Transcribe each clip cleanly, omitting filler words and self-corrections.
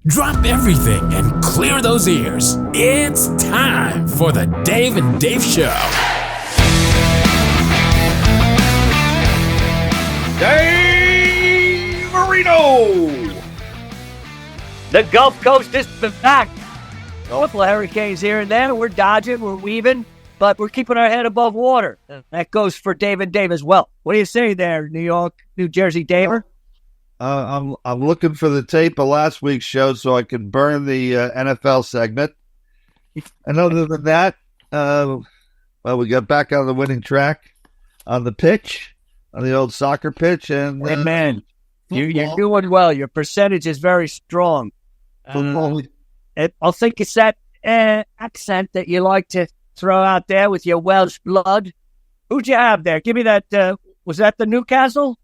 Drop everything and clear those ears. It's time for the Dave and Dave Show. Dave Marino! The Gulf Coast is back. Couple of hurricanes here and there. We're dodging, we're weaving, but we're keeping our head above water. That goes for Dave and Dave as well. What do you say there, New York, New Jersey Daver? I'm looking for the tape of last week's show so I can burn the NFL segment. And other than that, we got back on the winning track on the pitch, on the old soccer pitch. And hey, man, you're doing well. Your percentage is very strong. I think it's that accent that you like to throw out there with your Welsh blood. Who'd you have there? Give me that. Was that the Newcastle?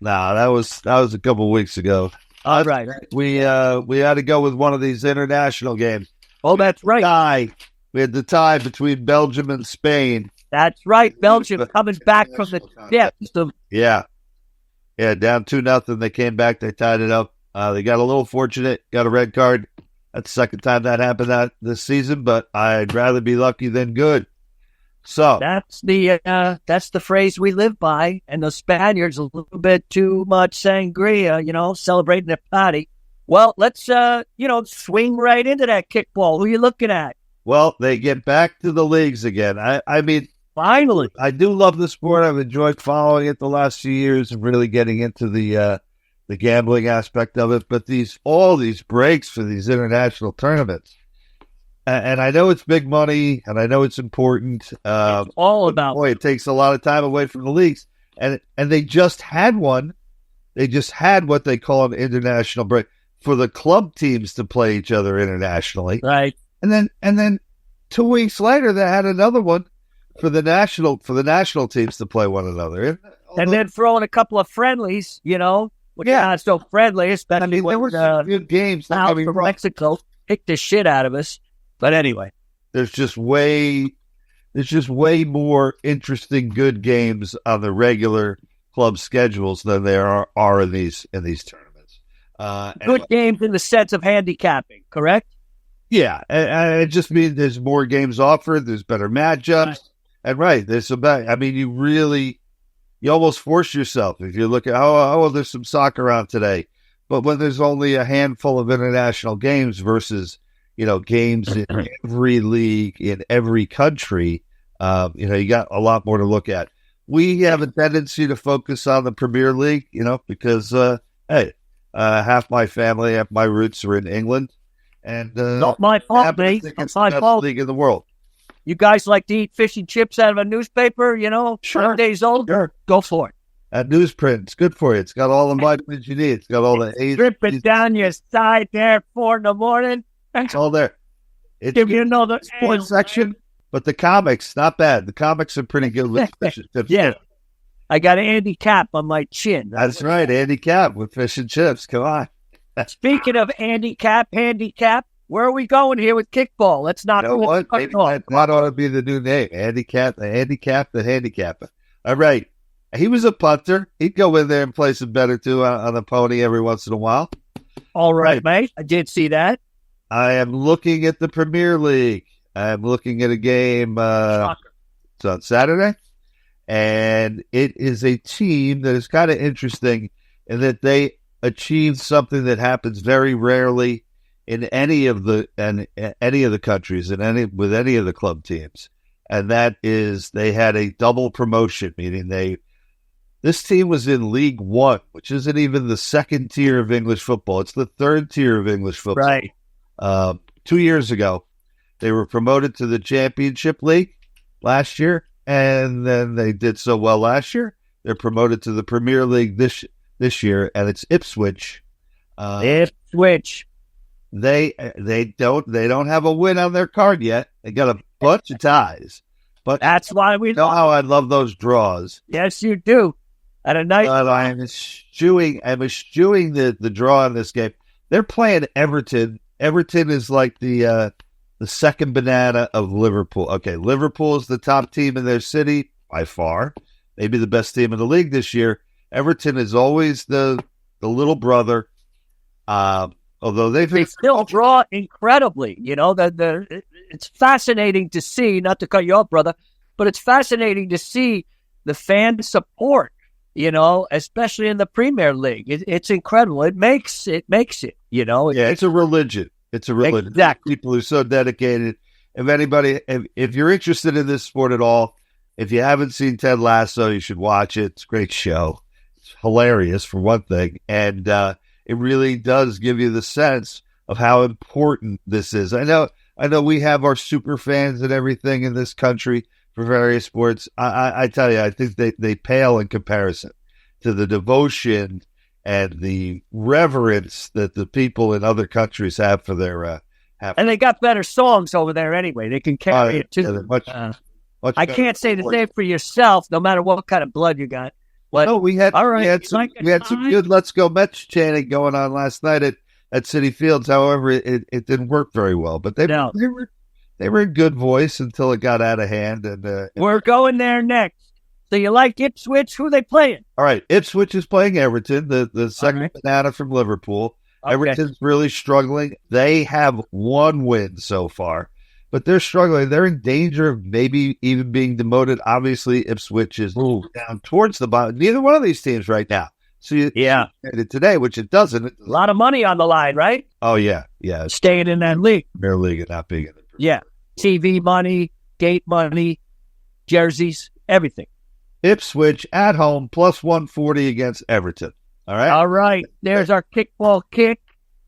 No, that was a couple of weeks ago. All right. We had to go with one of these international games. Oh, that's right. We had the tie between Belgium and Spain. That's right. Belgium coming back from the depths. Yeah, down 2-0. They came back. They tied it up. They got a little fortunate. Got a red card. That's the second time that happened this season. But I'd rather be lucky than good. So that's the phrase we live by. And the Spaniards a little bit too much sangria, celebrating their party. Well, let's swing right into that kickball. Who are you looking at? Well, they get back to the leagues again. I mean, finally, I do love the sport. I've enjoyed following it the last few years and really getting into the gambling aspect of it. But all these breaks for these international tournaments. And I know it's big money, and I know it's important. It's all about. Boy, it takes a lot of time away from the leagues. And they just had one. They just had what they call an international break for the club teams to play each other internationally. Right. And then 2 weeks later, they had another one for the national teams to play one another. And then throw in a couple of friendlies, which are not so friendly, especially there were some good games. From Mexico kicked the shit out of us. But anyway, there's just way more interesting good games on the regular club schedules than there are in these tournaments. Good games in the sense of handicapping, correct? Yeah, and it just means there's more games offered. There's better matchups, and there's some. I mean, you almost force yourself if you look at there's some soccer on today, but when there's only a handful of international games versus games in every league, in every country, you got a lot more to look at. We have a tendency to focus on the Premier League, because, half my family, half my roots are in England. And not my fault, mate. It's the best league in the world. You guys like to eat fish and chips out of a newspaper, Sure. Days old? Sure. Go for it. That newsprint, it's good for you. It's got all the vitamins you need. It's got all the A's. Strip it down your side there at 4 a.m. It's all there. Give you another sports section, but the comics, not bad. The comics are pretty good with fish and chips. Yeah. I got Andy Cap on my chin. That's right, Andy Cap with fish and chips. Come on. Speaking of handicap, where are we going here with kickball? Let's not. You know what? Maybe that ought to be the new name. The handicapper. All right. He was a punter. He'd go in there and play some better too on the pony every once in a while. All right, mate. I did see that. I am looking at the Premier League. I'm looking at a game it's on Saturday, and it is a team that is kind of interesting in that they achieved something that happens very rarely in any of the countries and with any of the club teams, and that is they had a double promotion, meaning this team was in League One, which isn't even the second tier of English football. It's the third tier of English football. Right. 2 years ago, they were promoted to the Championship League last year, and then they did so well last year. They're promoted to the Premier League this year, and it's Ipswich. Ipswich. They don't have a win on their card yet. They got a bunch of ties, but that's why we know how I love those draws. Yes, you do. At a night, I'm eschewing the draw in this game. They're playing Everton. Everton is like the second banana of Liverpool. Okay, Liverpool is the top team in their city by far, maybe the best team in the league this year. Everton is always the little brother. Although they still draw incredibly. You know, it's fascinating to see, not to cut you off, brother, but it's fascinating to see the fan support, you know, especially in the Premier League. It's incredible. It makes it, you know. Yeah, it's a religion. It's a religion. Exactly. People who are so dedicated. If you're interested in this sport at all, if you haven't seen Ted Lasso, you should watch it. It's a great show. It's hilarious, for one thing. And it really does give you the sense of how important this is. I know we have our super fans and everything in this country for various sports. I tell you, I think they pale in comparison to the devotion and the reverence that the people in other countries have for their and they got better songs over there anyway. They can carry it too. Yeah, I can't say the same for yourself, no matter what kind of blood you got. But, no, we had some good "Let's Go Mets" chanting going on last night at Citi Fields. However, it didn't work very well. But they were in good voice until it got out of hand. And we're going there next. So you like Ipswich? Who are they playing? All right, Ipswich is playing Everton, the second banana from Liverpool. Okay. Everton's really struggling. They have one win so far, but they're struggling. They're in danger of maybe even being demoted. Obviously, Ipswich is down towards the bottom. Neither one of these teams right now. So today, which it doesn't. A lot of money on the line, right? Oh, yeah. Staying in that league. Premier League and not being in it. Yeah. TV money, gate money, jerseys, everything. Ipswich at home, plus 140 against Everton. All right. There's our kickball kick.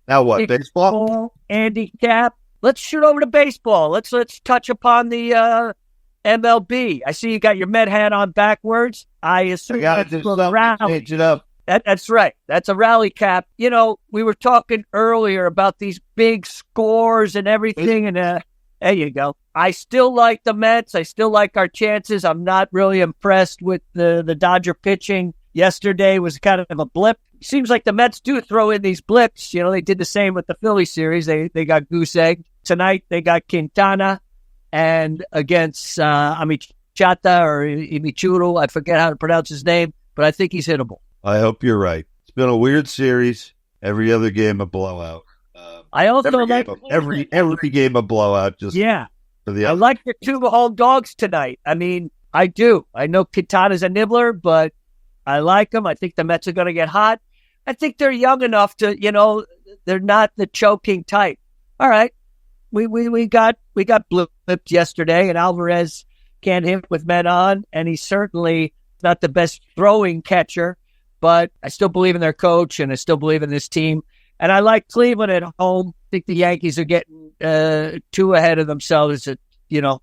Now what? Baseball? Handicap. Let's shoot over to baseball. Let's touch upon the MLB. I see you got your Met hat on backwards. I assume that's a rally. Change it up. That's right. That's a rally cap. You know, we were talking earlier about these big scores and everything, and there you go. I still like the Mets. I still like our chances. I'm not really impressed with the Dodger pitching. Yesterday was kind of a blip. Seems like the Mets do throw in these blips. You know, they did the same with the Philly series. They got goose egg. Tonight they got Quintana, and against Amichata or Imichuro, I forget how to pronounce his name, but I think he's hittable. I hope you're right. It's been a weird series. Every other game a blowout. I also every game a blowout. I like the two home dogs tonight. I mean, I do. I know Quintana's a nibbler, but I like them. I think the Mets are going to get hot. I think they're young enough to, you know, they're not the choking type. All right, we got blipped yesterday, and Alvarez can't hit with men on, and he's certainly not the best throwing catcher. But I still believe in their coach, and I still believe in this team. And I like Cleveland at home. I think the Yankees are getting too ahead of themselves. You know,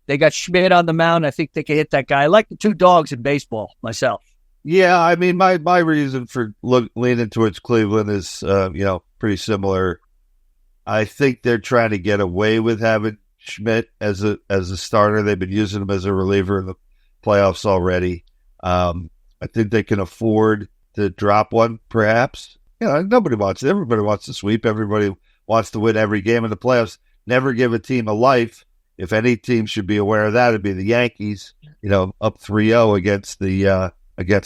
they got Schmidt on the mound. I think they can hit that guy. I like the two dogs in baseball myself. Yeah, I mean, my reason for leaning towards Cleveland is, pretty similar. I think they're trying to get away with having Schmidt as a starter. They've been using him as a reliever in the playoffs already. I think they can afford to drop one, perhaps. You know, nobody wants it. Everybody wants to sweep. Everybody wants to win every game in the playoffs. Never give a team a life. If any team should be aware of that, it'd be the Yankees. You know, up 3-0 against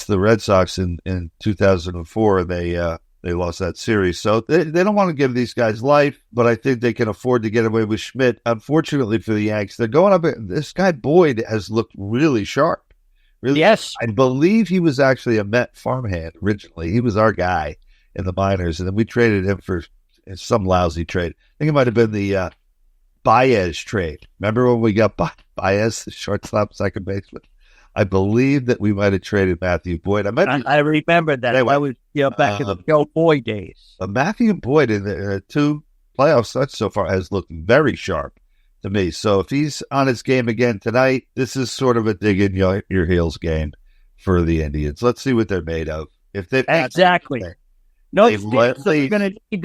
the Red Sox in 2004. They lost that series. So they don't want to give these guys life, but I think they can afford to get away with Schmidt. Unfortunately for the Yankees, they're going up. This guy Boyd has looked really sharp. Really, yes. I believe he was actually a Met farmhand originally. He was our guy in the minors, and then we traded him for some lousy trade. I think it might have been the Baez trade. Remember when we got Baez, the shortstop, second baseman? I believe that we might have traded Matthew Boyd. I remember that. Anyway, I was back in the Joe Boyd days. Matthew Boyd in the two playoff starts so far has looked very sharp to me. So if he's on his game again tonight, this is sort of a dig in your heels game for the Indians. Let's see what they're made of. If they exactly. No sticks. They're going to need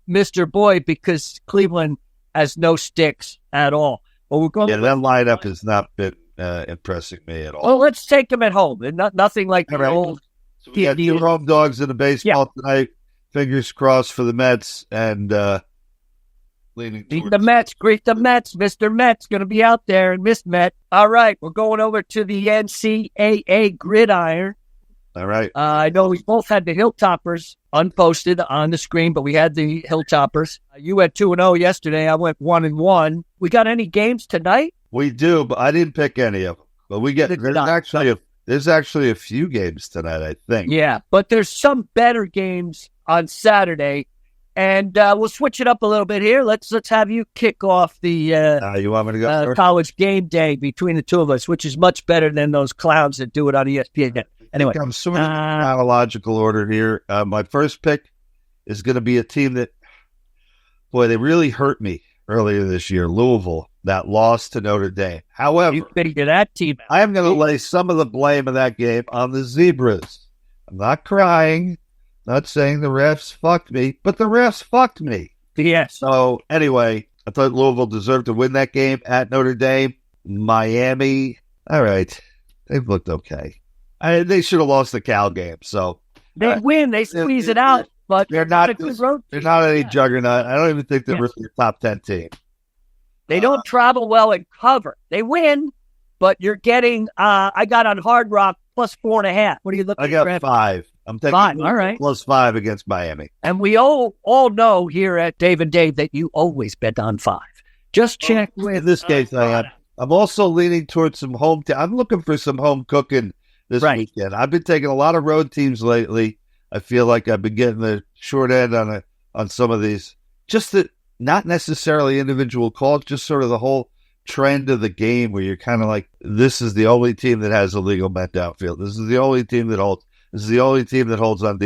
Mr. Boyd because Cleveland has no sticks at all. But we're going. Yeah, that lineup has not been impressing me at all. Well, let's take them at home. Nothing like the old. So we got two home dogs in the baseball tonight. Fingers crossed for the Mets and leaning towards the Mets. Greet the Mets. Mr. Met's going to be out there and Miss Met. All right, we're going over to the NCAA gridiron. All right. I know we both had the Hilltoppers unposted on the screen, but we had the Hilltoppers. You went 2-0 yesterday. I went 1-1. We got any games tonight? We do, but I didn't pick any of them. But there's actually a few games tonight, I think. Yeah, but there's some better games on Saturday, and we'll switch it up a little bit here. Let's have you kick off the you want me to go first? college game day between the two of us, which is much better than those clowns that do it on ESPN. Anyway, I'm sort of in chronological order here. My first pick is going to be a team that, boy, they really hurt me earlier this year, Louisville, that lost to Notre Dame. However, you figure that team out. I am going to lay some of the blame of that game on the Zebras. I'm not crying, not saying the refs fucked me, but the refs fucked me. Yes. So anyway, I thought Louisville deserved to win that game at Notre Dame. Miami, all right, they've looked okay. They should have lost the Cal game. So they win, they squeeze it out, but they're not any juggernaut. I don't even think they're really a top 10 team. They don't travel well and cover. They win, but you're getting. I got on Hard Rock plus 4.5. What are you looking at? I got 5. I'm taking 5. All right, plus 5 against Miami. And we all know here at Dave and Dave that you always bet on 5. Just check with. In this case, I am. I'm also leaning towards some home. I'm looking for some home cooking this weekend. I've been taking a lot of road teams lately. I feel like I've been getting the short end on some of these. Just that, not necessarily individual calls, just sort of the whole trend of the game where you're kind of like, this is the only team that has illegal men downfield. This is the only team that holds. This is the only team that holds on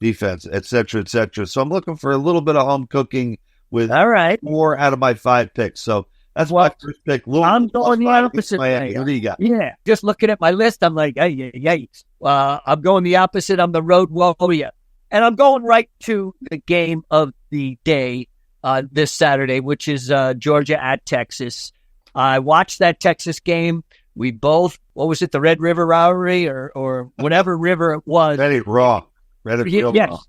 defense, et cetera, et cetera. So I'm looking for a little bit of home cooking with 4 out of my 5 picks. So that's my first pick. I'm going the opposite way. What do you got? Yeah, just looking at my list, I'm like, yikes. I'm going the opposite. I'm the road warrior. And I'm going right to the game of the day this Saturday, which is Georgia at Texas. I watched that Texas game. We both, what was it, the Red River Rivalry or whatever river it was. Read it wrong. Yes.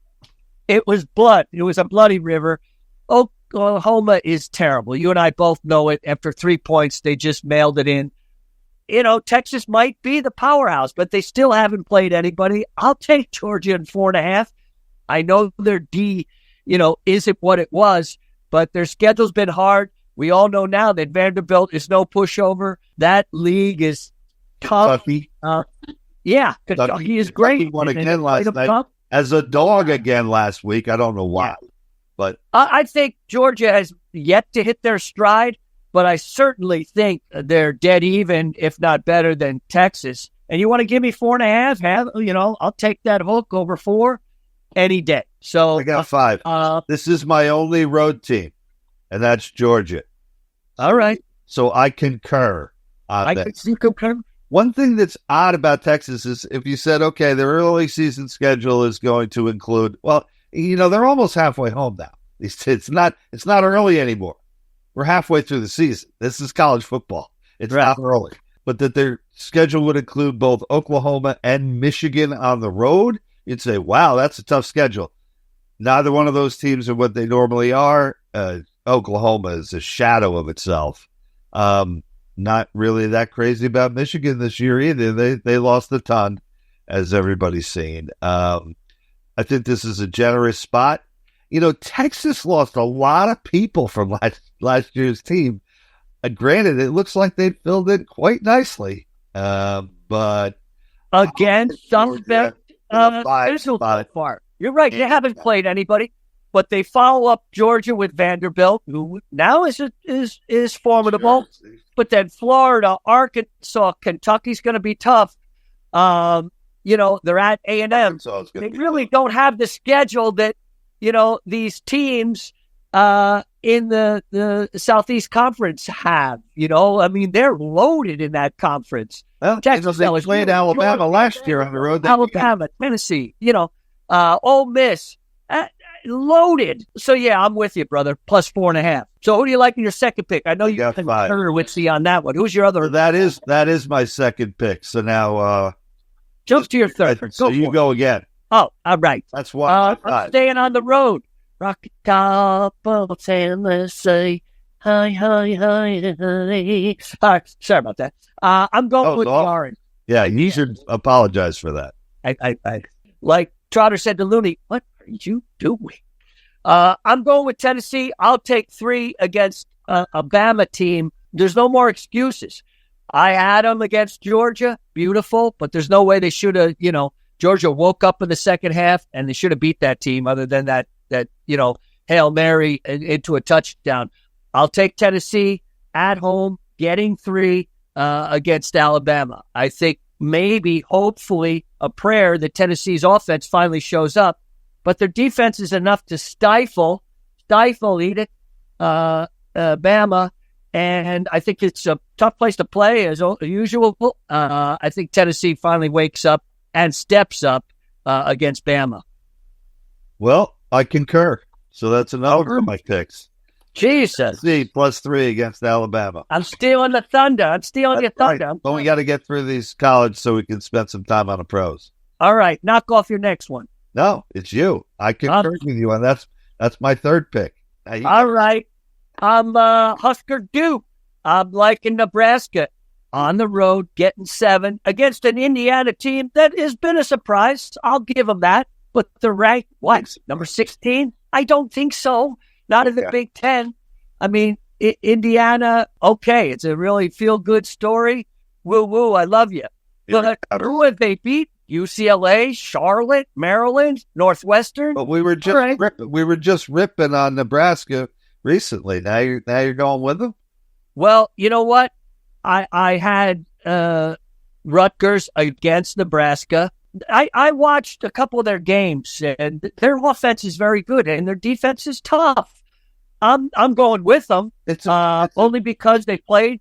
It was blood. It was a bloody river. Oklahoma is terrible. You and I both know it. After 3 points, they just mailed it in. You know, Texas might be the powerhouse, but they still haven't played anybody. I'll take Georgia in 4.5. I know their D, isn't what it was, but their schedule's been hard. We all know now that Vanderbilt is no pushover. That league is tough. Kentucky. Kentucky is great. Kentucky won again last night as a dog again last week. I don't know why. But I think Georgia has yet to hit their stride, but I certainly think they're dead even, if not better than Texas. And you want to give me 4.5? I'll take that hook over 4 any day. So I got 5. This is my only road team, and that's Georgia. All right. So I concur. You concur? One thing that's odd about Texas is if you said, okay, their early season schedule is going to include, they're almost halfway home now. It's not early anymore. We're halfway through the season. This is college football. It's not early. But that their schedule would include both Oklahoma and Michigan on the road, you'd say, wow, that's a tough schedule. Neither one of those teams are what they normally are. Oklahoma is a shadow of itself. Not really that crazy about Michigan this year either. They lost a ton, as everybody's seen. I think this is a generous spot. Texas lost a lot of people from last year's team. Granted, it looks like they filled it quite nicely. But again, suspect far. You're right. They haven't played anybody, but they follow up Georgia with Vanderbilt, who now is formidable. Sure. But then Florida, Arkansas, Kentucky's going to be tough. They're at A&M. They really don't have the schedule that these teams in the Southeast Conference have. They're loaded in that conference. Well, Texas, they played Alabama last year on the road. Alabama, Tennessee, Ole Miss, loaded. So, yeah, I'm with you, brother. Plus 4.5. So, who do you like in your second pick? I know you got concur with me on that one. Who's your other? That is my second pick. So now, jump to your third. So you go again. Oh, all right. That's why I'm staying on the road. Rock top of Tennessee. Hi, hi, hi, hi. All right, sorry about that. I'm going with Orange. Yeah, you should apologize for that. Like Trotter said to Looney, what are you doing? I'm going with Tennessee. I'll take 3 against a Bama team. There's no more excuses. I had them against Georgia. Beautiful. But there's no way they should have, Georgia woke up in the second half and they should have beat that team other than that Hail Mary into a touchdown. I'll take Tennessee at home, getting 3 against Alabama. I think maybe, hopefully, a prayer that Tennessee's offense finally shows up. But their defense is enough to stifle Bama. And I think it's a tough place to play as usual. I think Tennessee finally wakes up and steps up against Bama. Well, I concur. So that's another of my picks. Jesus. See, +3 against Alabama. I'm stealing the thunder. I'm stealing your thunder. Right. But we got to get through these college so we can spend some time on the pros. All right. Knock off your next one. No, it's you. I concur with you, and that's my third pick. All right. I'm Husker Duke. I'm liking Nebraska on the road, getting 7 against an Indiana team that has been a surprise. I'll give them that. But they're ranked, what, number 16? I don't think so. Not in the Big Ten. I mean, Indiana, okay, it's a really feel-good story. Woo-woo, I love you. But who have they beat? UCLA, Charlotte, Maryland, Northwestern? But we were just ripping on Nebraska recently. Now you're going with them? Well, you know what? I had Rutgers against Nebraska. I watched a couple of their games, and their offense is very good, and their defense is tough. I'm going with them. It's only because they played,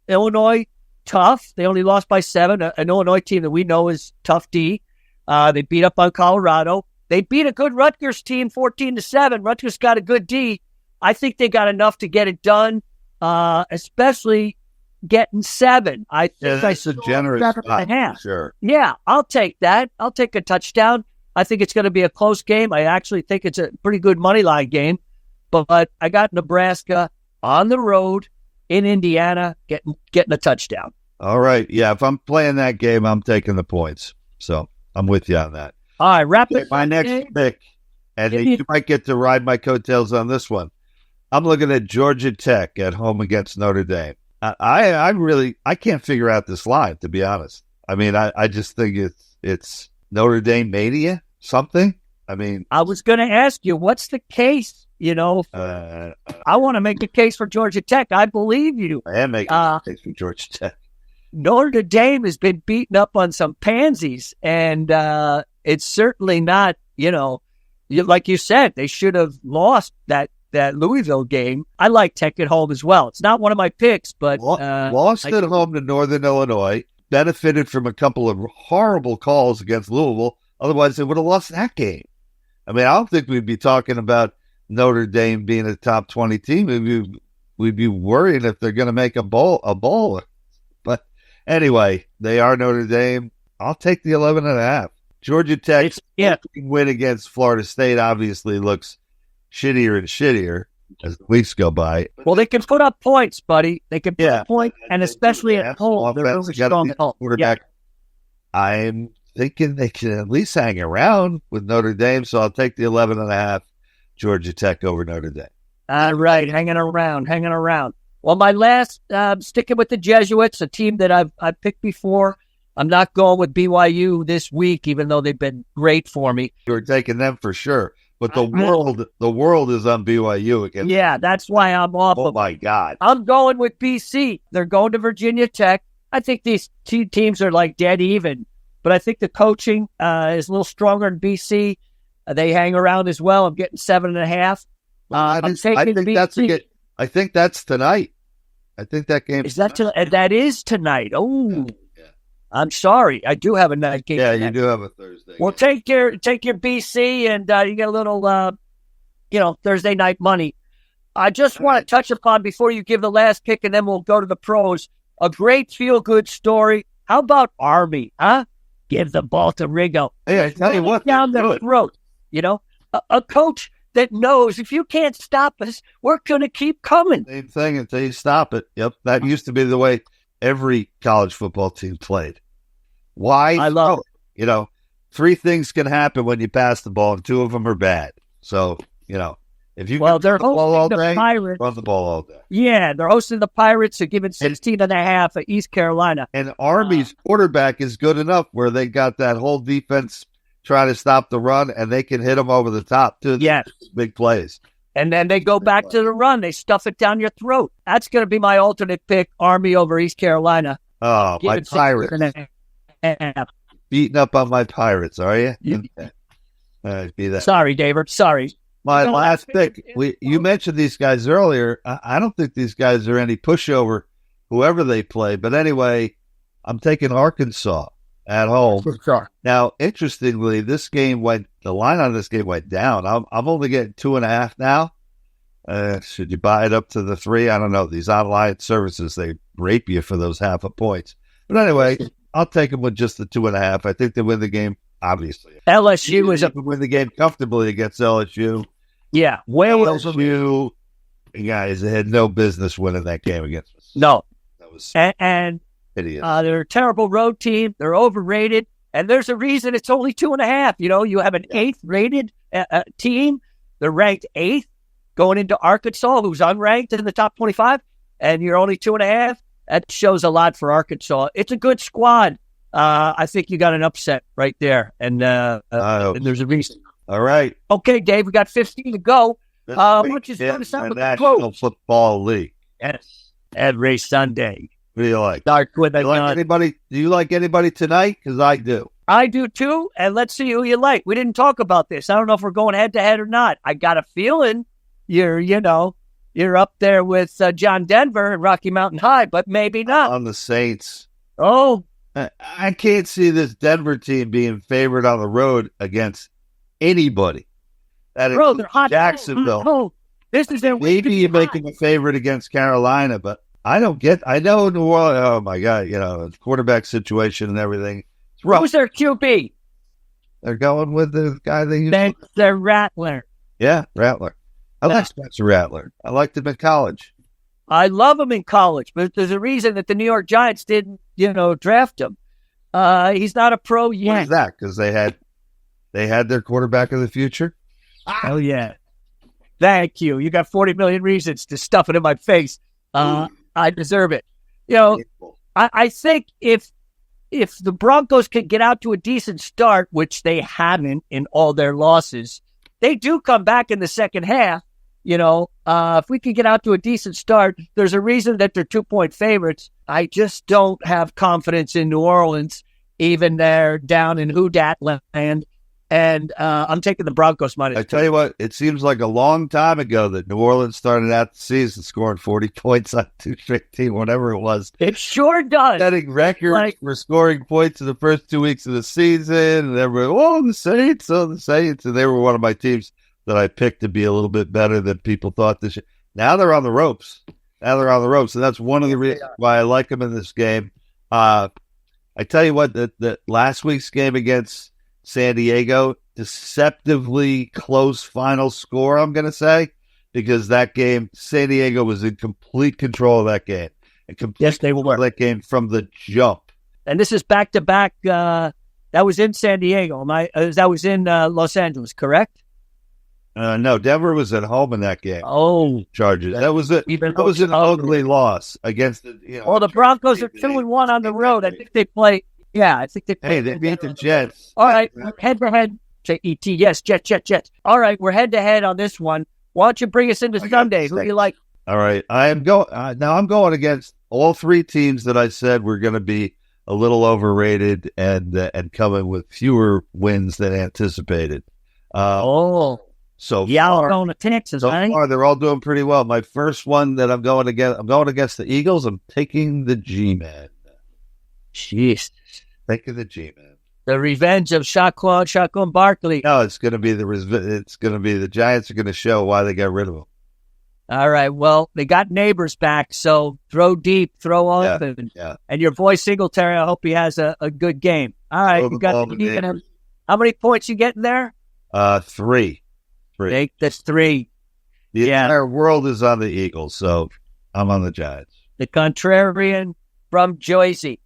Illinois tough. They only lost by 7. An Illinois team that we know is tough D. They beat up on Colorado. They beat a good Rutgers team 14-7. Rutgers got a good D. I think they got enough to get it done, especially getting 7. I think that's a generous spot, sure. Yeah, I'll take that. I'll take a touchdown. I think it's going to be a close game. I actually think it's a pretty good money line game. But I got Nebraska on the road in Indiana getting a touchdown. All right. Yeah, if I'm playing that game, I'm taking the points. So I'm with you on that. All right, rapid. My next pick, and you might get to ride my coattails on this one. I'm looking at Georgia Tech at home against Notre Dame. I can't figure out this line, to be honest. I mean, I just think it's Notre Dame mania, something. I mean, I was going to ask you, what's the case? I want to make a case for Georgia Tech. I believe you. I am making a case for Georgia Tech. Notre Dame has been beaten up on some pansies, and it's certainly not, like you said, they should have lost that Louisville game. I like Tech at home as well. It's not one of my picks, but lost at home to Northern Illinois, benefited from a couple of horrible calls against Louisville. Otherwise, they would have lost that game. I mean, I don't think we'd be talking about Notre Dame being a top 20 team. We'd be worried if they're going to make a bowl. But anyway, they are Notre Dame. I'll take the 11.5. Georgia Tech's win against Florida State obviously looks shittier and shittier as the weeks go by. Well, they can put up points, buddy. They can put up points, and especially at home, they're really strong at home. I'm thinking they can at least hang around with Notre Dame, so I'll take the 11.5. Georgia Tech over Notre Dame. All right, hanging around. Well, my last, sticking with the Jesuits, a team that I've picked before. I'm not going with BYU this week, even though they've been great for me. You're taking them for sure, but the world is on BYU again. Yeah, that's why I'm off. Oh my God! I'm going with BC. They're going to Virginia Tech. I think these two teams are like dead even, but I think the coaching is a little stronger in BC. They hang around as well. I'm getting 7.5. I think that's tonight. I think that game is that that is tonight. Oh, yeah. I'm sorry. I do have a night game. Yeah, you do have a Thursday. Well, take your BC, and you get a little, Thursday night money. I just want to touch upon before you give the last pick, and then we'll go to the pros. A great feel-good story. How about Army? Huh? Give the ball to Rigo. Hey, I tell you what, down their throat. A coach that knows if you can't stop us, we're going to keep coming. Same thing until you stop it. Yep, that used to be the way every college football team played. Why? I love it. three things can happen when you pass the ball, and two of them are bad. So, if you Well, they're the ball all hosting the day, Pirates. run the ball all day. Yeah, they're hosting the Pirates. They're giving 16.5 at East Carolina. And Army's quarterback is good enough where they got that whole defense trying to stop the run, and they can hit them over the top, too. Yes. Big plays. And then they go back to the run. They stuff it down your throat. That's going to be my alternate pick, Army over East Carolina. Oh, my Pirates. Beating up on my Pirates, are you? Be that. Sorry, David. Sorry. My last pick. You mentioned these guys earlier. I don't think these guys are any pushover, whoever they play. But anyway, I'm taking Arkansas at home. Sure. Now, interestingly, the line on this game went down. I'm only getting 2.5 now. Should you buy it up to the 3? I don't know. These online services, they rape you for those half a points. But anyway, I'll take them with just the 2.5. I think they win the game, obviously. LSU is win the game comfortably against LSU. Yeah. Where was LSU? Guys, they had no business winning that game against us. No. That was and hideous. They're a terrible road team. They're overrated. And there's a reason it's only 2.5. You have an 8th rated team. They're ranked 8th going into Arkansas, who's unranked in the top 25, and you're only 2.5. That shows a lot for Arkansas. It's a good squad. I think you got an upset right there. And there's a reason. All right. Okay, Dave, we got 15 to go. Why don't you start us out with the National quote? Football League. Yes. Every Sunday. What do you like? Start with Do you like anybody tonight? Because I do. I do too, and let's see who you like. We didn't talk about this. I don't know if we're going head-to-head or not. I got a feeling you're up there with John Denver and Rocky Mountain High, but maybe not. On the Saints. Oh. I can't see this Denver team being favored on the road against anybody. That is they're hot. Jacksonville. Oh. This is their Maybe you make them a favorite against Carolina, but I know New Orleans, oh my God, the quarterback situation and everything. It's rough. Who's their QB? They're going with the guy they used. They're Rattler. Yeah, Rattler. I like Spencer Rattler. I liked him in college. I love him in college, but there's a reason that the New York Giants didn't, draft him. He's not a pro yet. Why is that? Because they had their quarterback of the future? Oh, yeah. Thank you. You got 40 million reasons to stuff it in my face. I deserve it. I think if the Broncos can get out to a decent start, which they haven't in all their losses, they do come back in the second half. If we can get out to a decent start, there's a reason that they're 2-point favorites. I just don't have confidence in New Orleans, even they're down in Houdat land. And I'm taking the Broncos minus. I tell you what, it seems like a long time ago that New Orleans started out the season scoring 40 points on 2 straight teams, whatever it was. It sure does. Setting records for scoring points in the first 2 weeks of the season. And everyone, the Saints. And they were one of my teams that I picked to be a little bit better than people thought this year. Now they're on the ropes. And that's one of the reasons why I like them in this game. I tell you what, the last week's game against San Diego, deceptively close final score, I'm going to say, because that game, San Diego was in complete control of that game. Yes, they were. That game from the jump. And this is back-to-back. That was in San Diego. That was in Los Angeles, correct? No, Denver was at home in that game. Oh. Chargers. That was an ugly loss against the, the Broncos are 2-1 on the road. I think they play. Yeah, I think they play. Hey, they beat the Jets. All right, head-to-head. J-E-T, yes, Jets. All right, we're head-to-head on this one. Why don't you bring us into Sunday? Who do you like? All right, I'm going against all three teams that I said were going to be a little overrated and coming with fewer wins than anticipated. So y'all are going to Texas, right? So far, they're all doing pretty well. My first one that I'm going against the Eagles. I'm taking the G-Man. Jeez. Taking the G-Man. The revenge of Saquon Barkley. No, it's going to be the Giants are going to show why they got rid of him. All right. Well, they got Neighbors back, so throw deep, throw often. Yeah. And your boy Singletary, I hope he has a good game. All right. You got how many points you getting there? 3. Take this 3. The entire world is on the Eagles, so I'm on the Giants. The contrarian from Jersey.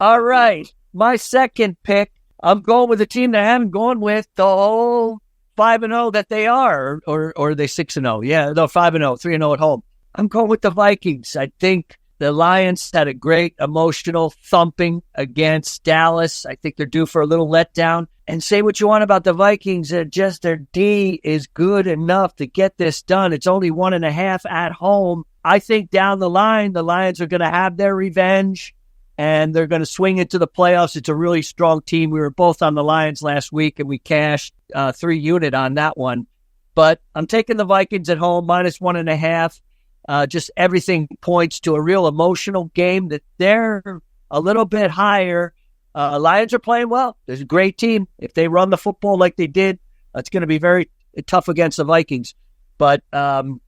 All right. My second pick, I'm going with a team that I haven't gone with the whole 5-0 that they are, or are they 6-0? Yeah, no, 5-0, 3-0 at home. I'm going with the Vikings. I think the Lions had a great emotional thumping against Dallas. I think they're due for a little letdown. And say what you want about the Vikings, just their D is good enough to get this done. It's only 1.5 at home. I think down the line, the Lions are going to have their revenge, and they're going to swing into the playoffs. It's a really strong team. We were both on the Lions last week, and we cashed 3 unit on that one. But I'm taking the Vikings at home, minus 1.5. Just everything points to a real emotional game that they're a little bit higher. Lions are playing well. There's a great team. If they run the football like they did, it's going to be very tough against the Vikings. But I'm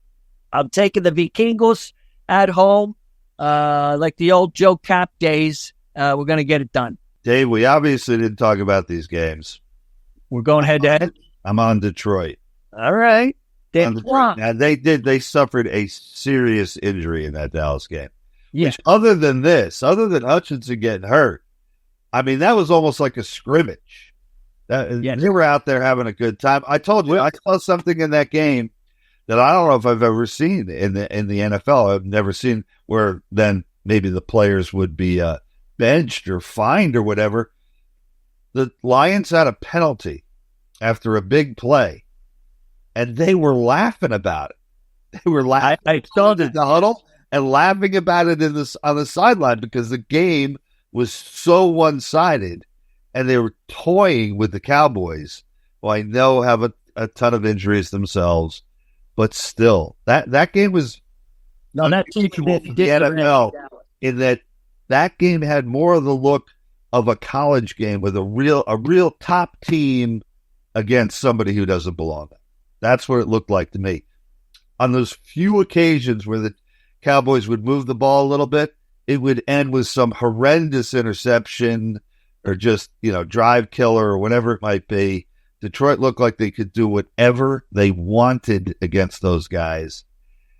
taking the Vikingos at home. Like the old Joe Cap days, we're going to get it done. Dave, we obviously didn't talk about these games. We're going head-to-head? I'm on Detroit. All right. Now, they suffered a serious injury in that Dallas game. Yeah. Which, other than Hutchinson getting hurt, I mean, that was almost like a scrimmage. They were out there having a good time. I told you, I saw something in that game that I don't know if I've ever seen in the NFL. I've never seen where then maybe the players would be benched or fined or whatever. The Lions had a penalty after a big play, and they were laughing about it. They were laughing. I saw in the huddle and laughing about it on the sideline because the game was so one-sided, and they were toying with the Cowboys, who I know have a ton of injuries themselves, but still, that game was that team the NFL in that game had more of the look of a college game with a real top team against somebody who doesn't belong there. That's what it looked like to me. On those few occasions where the Cowboys would move the ball a little bit, it would end with some horrendous interception or just, drive killer or whatever it might be. Detroit looked like they could do whatever they wanted against those guys.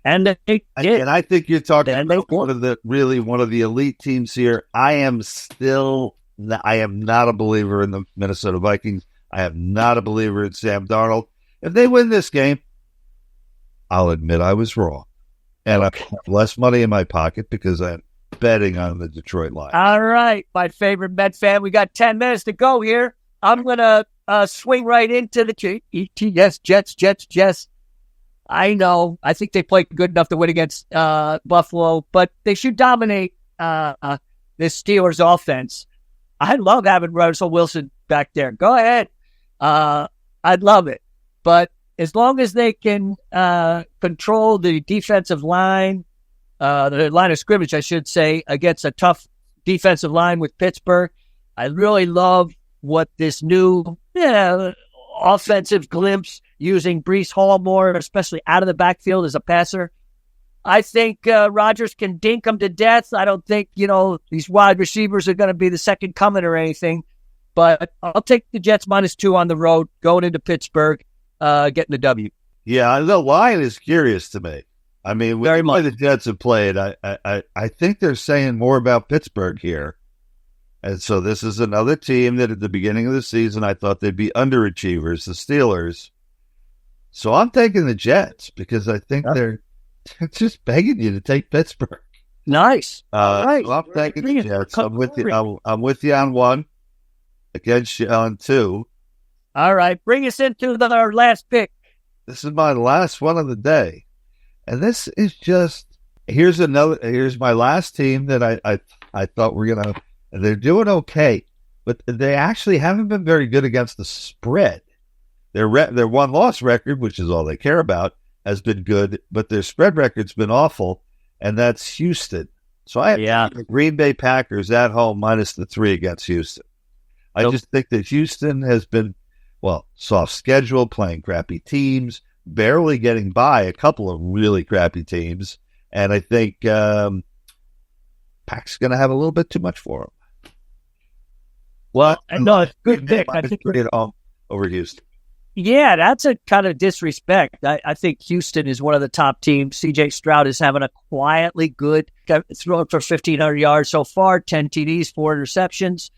And they did. And I think you're talking about one of the elite teams here. I am not a believer in the Minnesota Vikings. I am not a believer in Sam Darnold. If they win this game, I'll admit I was wrong. And I have less money in my pocket because I'm betting on the Detroit Lions. All right, my favorite Met fan. We got 10 minutes to go here. I'm going to swing right into the Jets. I know. I think they played good enough to win against Buffalo, but they should dominate this Steelers offense. I love having Russell Wilson back there. Go ahead. I'd love it. But as long as they can control the defensive line, the line of scrimmage, I should say, against a tough defensive line with Pittsburgh, I really love what this new offensive glimpse using Breece Hall more, especially out of the backfield as a passer. I think Rodgers can dink them to death. I don't think, these wide receivers are going to be the second coming or anything. But I'll take the Jets -2 on the road, going into Pittsburgh, getting the W. Yeah, the line is curious to me. I mean, very much the Jets have played. I think they're saying more about Pittsburgh here. And so this is another team that at the beginning of the season, I thought they'd be underachievers, the Steelers. So I'm taking the Jets because I think they're just begging you to take Pittsburgh. Nice. Right. So I'm taking the Jets. I'm with you. I'm with you on 1, against you on 2. All right. Bring us into our last pick. This is my last one of the day. And this is here's my last team that I thought we're going to, they're doing okay, but they actually haven't been very good against the spread. Their 1-loss record, which is all they care about, has been good, but their spread record's been awful, and that's Houston. So I have the Green Bay Packers at home -3 against Houston. I just think that Houston has been, soft schedule, playing crappy teams, barely getting by a couple of really crappy teams, and I think Pac's going to have a little bit too much for them. Well, no, it's good pick. I think over Houston. Yeah, that's a kind of disrespect. I think Houston is one of the top teams. C.J. Stroud is having a quietly good, throwing for 1,500 yards so far, 10 TDs, 4 interceptions.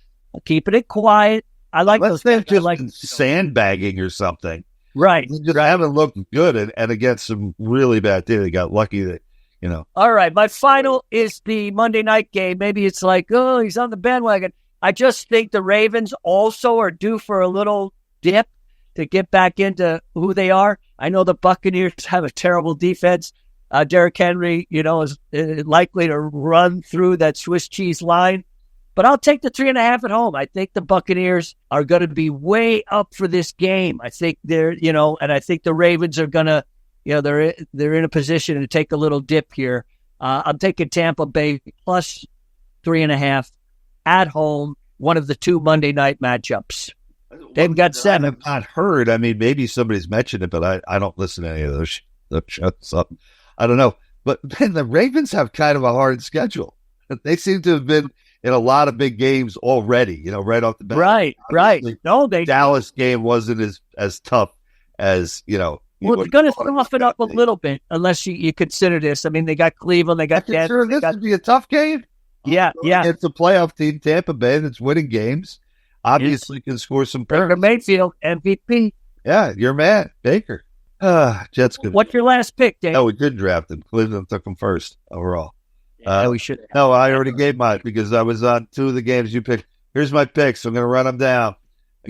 Keeping it quiet. I like Let's those. say just like sandbagging or something. Right. They just haven't looked good, and against some really bad teams. They got lucky that, All right. My final is the Monday night game. Maybe it's like, oh, he's on the bandwagon. I just think the Ravens also are due for a little dip to get back into who they are. I know the Buccaneers have a terrible defense. Derrick Henry, is likely to run through that Swiss cheese line. But I'll take the 3.5 at home. I think the Buccaneers are going to be way up for this game. I think they're, and I think the Ravens are going to, they're in a position to take a little dip here. I'm taking Tampa Bay plus 3.5 at home, one of the 2 Monday night matchups. They've got 7. I have not heard. I mean, maybe somebody's mentioned it, but I don't listen to any of those shows. I don't know. But then the Ravens have kind of a hard schedule. They seem to have been in a lot of big games already, right off the bat. Right. No, Dallas game wasn't as tough as, Well, it's going to soften up a little bit unless you consider this. I mean, they got Cleveland, they got Denver. This would be a tough game. Yeah. It's a playoff team, Tampa Bay, that's winning games. Obviously can score some points. Baker Mayfield, MVP. Yeah, your man, Baker. Jets good. What's your last pick, Dave? No, we did draft him. Cleveland took him first overall. We should. No, I already gave mine because I was on 2 of the games you picked. Here's my picks. I'm going to run them down.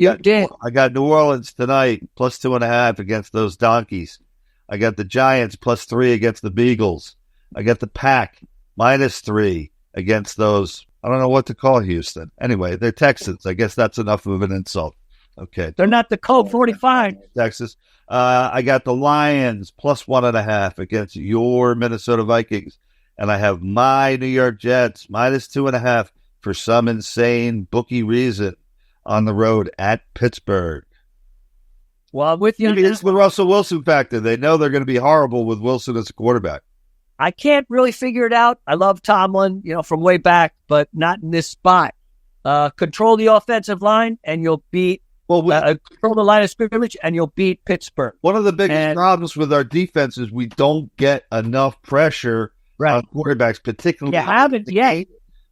I got New Orleans tonight, plus 2.5 against those donkeys. I got the Giants, plus 3 against the Beagles. I got the Pack, minus 3 against those. I don't know what to call Houston. Anyway, they're Texans. I guess that's enough of an insult. Okay. They're not the Colt 45. Texas. I got the Lions, plus 1.5 against your Minnesota Vikings. And I have my New York Jets, minus 2.5 for some insane bookie reason on the road at Pittsburgh. Well, I'm with you. Maybe it's the Russell Wilson factor. They know they're going to be horrible with Wilson as a quarterback. I can't really figure it out. I love Tomlin, from way back, but not in this spot. Control the offensive line, and you'll beat. Control the line of scrimmage, and you'll beat Pittsburgh. One of the biggest problems with our defense is we don't get enough pressure on quarterbacks, particularly. You haven't yet.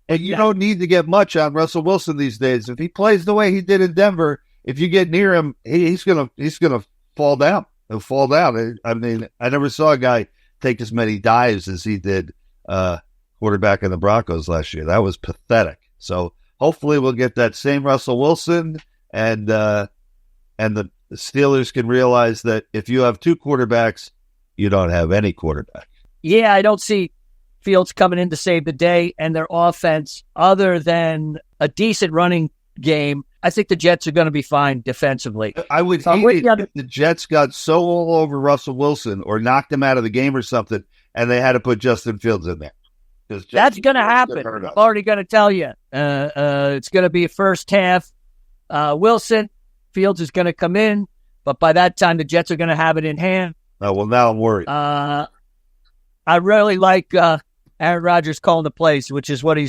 And you don't need to get much on Russell Wilson these days. If he plays the way he did in Denver, if you get near him, he's gonna fall down. He'll fall down. I mean, I never saw a guy take as many dives as he did quarterback in the Broncos last year. That was pathetic. So hopefully we'll get that same Russell Wilson, and the Steelers can realize that if you have 2 quarterbacks, you don't have any quarterback. Yeah, I don't see Fields coming in to save the day, and their offense, other than a decent running game, I think the Jets are going to be fine defensively. I would hate it if the Jets got so all over Russell Wilson or knocked him out of the game or something, and they had to put Justin Fields in there. That's going to happen. I'm already going to tell you. It's going to be a first half. Wilson, Fields is going to come in, but by that time, the Jets are going to have it in hand. Oh, well, now I'm worried. I really like Aaron Rodgers calling the plays, which is what he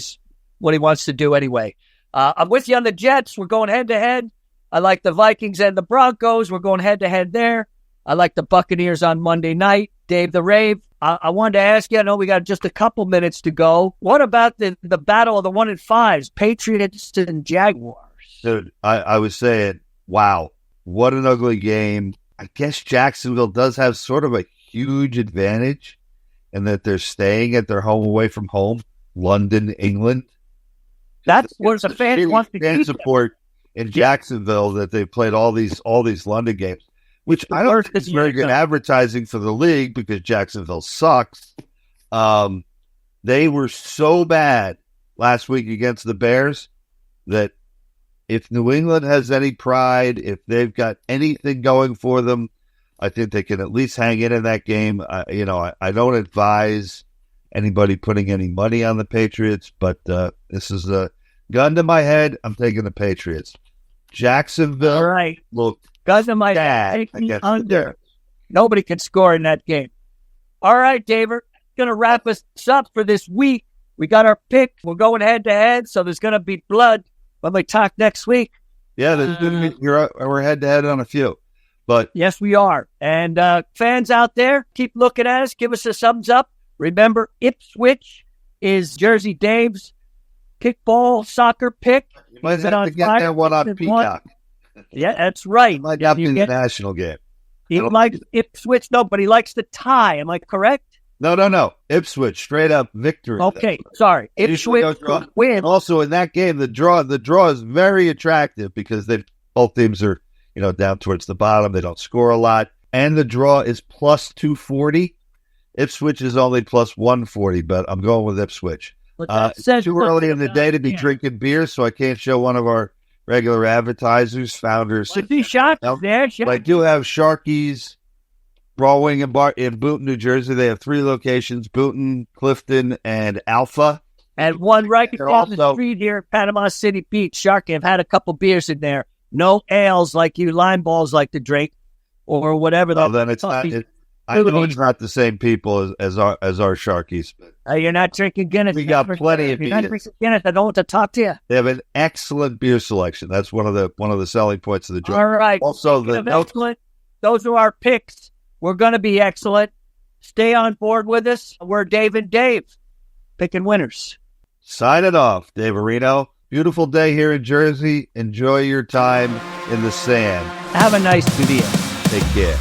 wants to do anyway. I'm with you on the Jets. We're going head-to-head. I like the Vikings and the Broncos. We're going head-to-head there. I like the Buccaneers on Monday night. Dave the Rave, I wanted to ask you, I know we got just a couple minutes to go. What about the battle of the 1-5s, Patriots and Jaguars? Dude, I was saying, wow, what an ugly game. I guess Jacksonville does have sort of a huge advantage in that they're staying at their home away from home, London, England. That's where the fans want to keep support in Jacksonville that they played all these London games, which I don't think is very good advertising for the league because Jacksonville sucks. They were so bad last week against the Bears that if New England has any pride, if they've got anything going for them, I think they can at least hang in that game. I don't advise anybody putting any money on the Patriots, but this is a gun to my head. I'm taking the Patriots. Jacksonville, all right. Look, gun to my head. Under. Nobody can score in that game. All right, David, going to wrap us up for this week. We got our pick. We're going head to head, so there's going to be blood when we talk next week. Yeah, we're head to head on a few. But yes, we are. And fans out there, keep looking at us. Give us a thumbs up. Remember, Ipswich is Jersey Dave's kickball, soccer pick. You might have to get that one on Peacock. Yeah, that's right. Might not be the national game. He likes Ipswich, no, but he likes the tie. Am I correct? No. Ipswich, straight up victory. Okay, sorry. Ipswich win. Also, in that game, the draw is very attractive because both teams are down towards the bottom. They don't score a lot, and the draw is plus 240. Ipswich is only plus 140, but I'm going with Ipswich. Too early in the day to be drinking beer, so I can't show one of our regular advertisers, founders. I see Sharkies there. I do have Sharkies Brewing in Boonton, New Jersey. They have 3 locations: Boonton, Clifton, and Alpha. And one right across the street here at Panama City Beach. Sharky, I've had a couple beers in there. No ales like you lime balls like to drink, or whatever. Then it's not. I know it's not the same people as our Sharkies. You're not drinking Guinness. We got plenty of beers. You're not drinking Guinness. I don't want to talk to you. They have an excellent beer selection. That's one of the selling points of the joint. All right. Also, excellent. Those are our picks. We're going to be excellent. Stay on board with us. We're Dave and Dave, picking winners. Sign it off, Dave Areno. Beautiful day here in Jersey. Enjoy your time in the sand. Have a nice video. Take care.